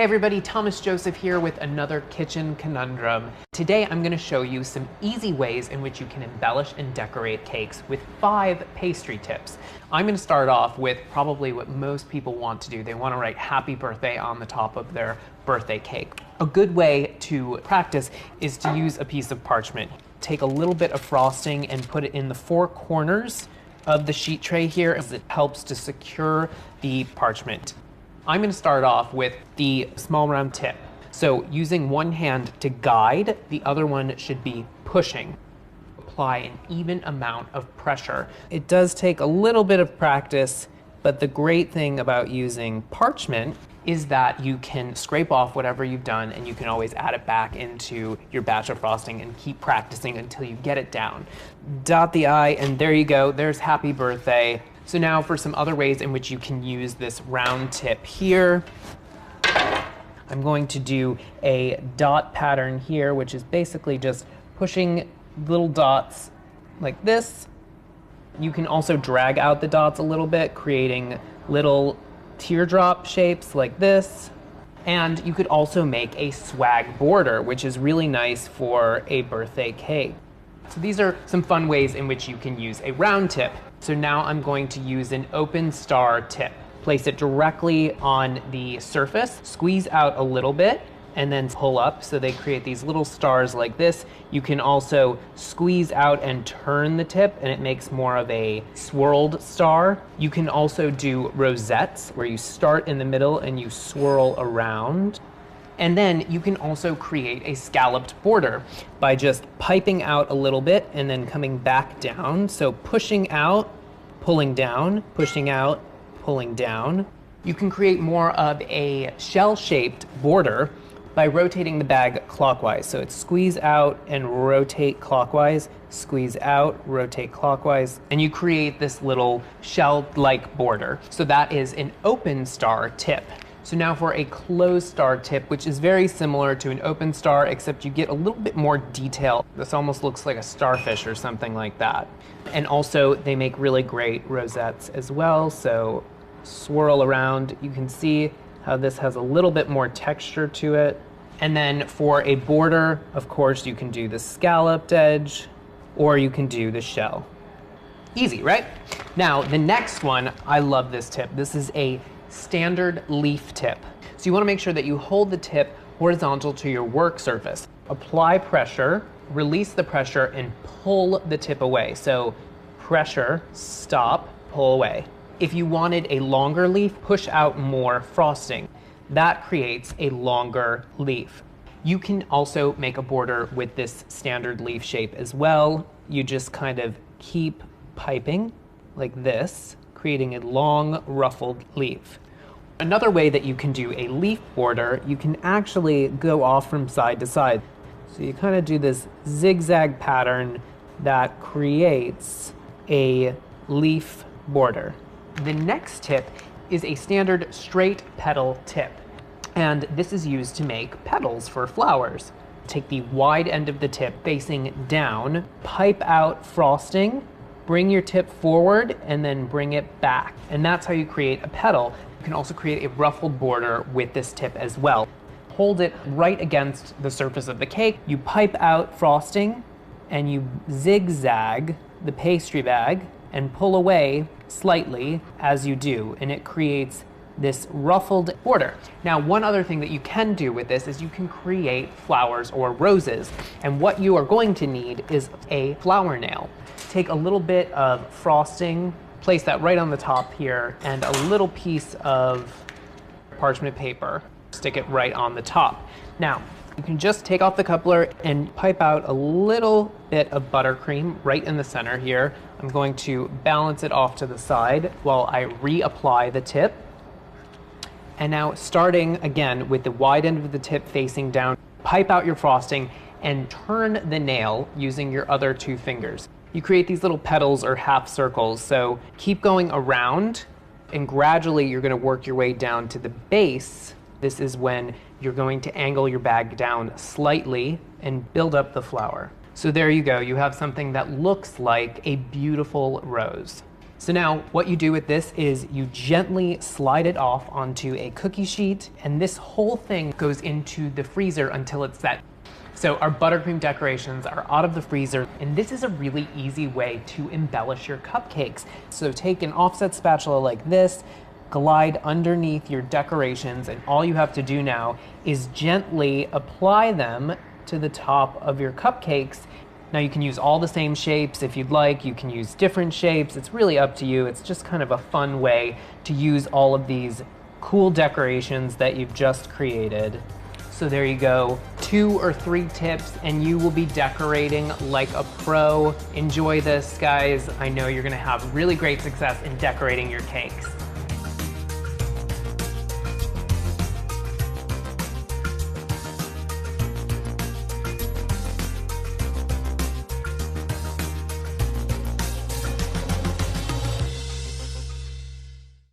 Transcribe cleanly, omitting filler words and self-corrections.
Hey everybody, Thomas Joseph here with another kitchen conundrum. Today I'm going to show you some easy ways in which you can embellish and decorate cakes with 5 pastry tips. I'm going to start off with probably what most people want to do. They want to write happy birthday on the top of their birthday cake. A good way to practice is to use a piece of parchment. Take a little bit of frosting and put it in the 4 corners of the sheet tray here, as it helps to secure the parchment. I'm going to start off with the small round tip. So using one hand to guide, the other one should be pushing. Apply an even amount of pressure. It does take a little bit of practice, but the great thing about using parchment is that you can scrape off whatever you've done and you can always add it back into your batch of frosting and keep practicing until you get it down. Dot the I, and there you go, there's happy birthday. So now for some other ways in which you can use this round tip here. I'm going to do a dot pattern here, which is basically just pushing little dots like this. You can also drag out the dots a little bit, creating little teardrop shapes like this. And you could also make a swag border, which is really nice for a birthday cake. So these are some fun ways in which you can use a round tip. So now I'm going to use an open star tip. Place it directly on the surface, squeeze out a little bit, and then pull up so they create these little stars like this. You can also squeeze out and turn the tip and it makes more of a swirled star. You can also do rosettes where you start in the middle and you swirl around. And then you can also create a scalloped border by just piping out a little bit and then coming back down. So pushing out, pulling down, pushing out, pulling down. You can create more of a shell-shaped border by rotating the bag clockwise. So it's squeeze out and rotate clockwise, squeeze out, rotate clockwise, and you create this little shell-like border. So that is an open star tip. So now for a closed star tip, which is very similar to an open star, except you get a little bit more detail. This almost looks like a starfish or something like that. And also they make really great rosettes as well. So swirl around, you can see how this has a little bit more texture to it. And then for a border, of course, you can do the scalloped edge or you can do the shell. Easy, right? Now, the next one, I love this tip. This is a standard leaf tip. So you want to make sure that you hold the tip horizontal to your work surface. Apply pressure, release the pressure, and pull the tip away. So pressure, stop, pull away. If you wanted a longer leaf, push out more frosting. That creates a longer leaf. You can also make a border with this standard leaf shape as well. You just kind of keep piping like this, creating a long ruffled leaf. Another way that you can do a leaf border, you can actually go off from side to side. So you kind of do this zigzag pattern that creates a leaf border. The next tip is a standard straight petal tip. And this is used to make petals for flowers. Take the wide end of the tip facing down, pipe out frosting, bring your tip forward, and then bring it back. And that's how you create a petal. You can also create a ruffled border with this tip as well. Hold it right against the surface of the cake. You pipe out frosting and you zigzag the pastry bag and pull away slightly as you do, and it creates this ruffled border. Now, one other thing that you can do with this is you can create flowers or roses. And what you are going to need is a flower nail. Take a little bit of frosting, place that right on the top here, and a little piece of parchment paper. Stick it right on the top. Now, you can just take off the coupler and pipe out a little bit of buttercream right in the center here. I'm going to balance it off to the side while I reapply the tip. And now starting again with the wide end of the tip facing down, pipe out your frosting and turn the nail using your other 2 fingers. You create these little petals or half circles, so keep going around and gradually you're going to work your way down to the base. This is when you're going to angle your bag down slightly and build up the flower. So there you go, you have something that looks like a beautiful rose. So now what you do with this is you gently slide it off onto a cookie sheet, and this whole thing goes into the freezer until it's set. So our buttercream decorations are out of the freezer, and this is a really easy way to embellish your cupcakes. So take an offset spatula like this, glide underneath your decorations, and all you have to do now is gently apply them to the top of your cupcakes. Now you can use all the same shapes if you'd like, you can use different shapes, it's really up to you. It's just kind of a fun way to use all of these cool decorations that you've just created. So there you go, 2 or 3 tips and you will be decorating like a pro. Enjoy this, guys. I know you're gonna have really great success in decorating your cakes.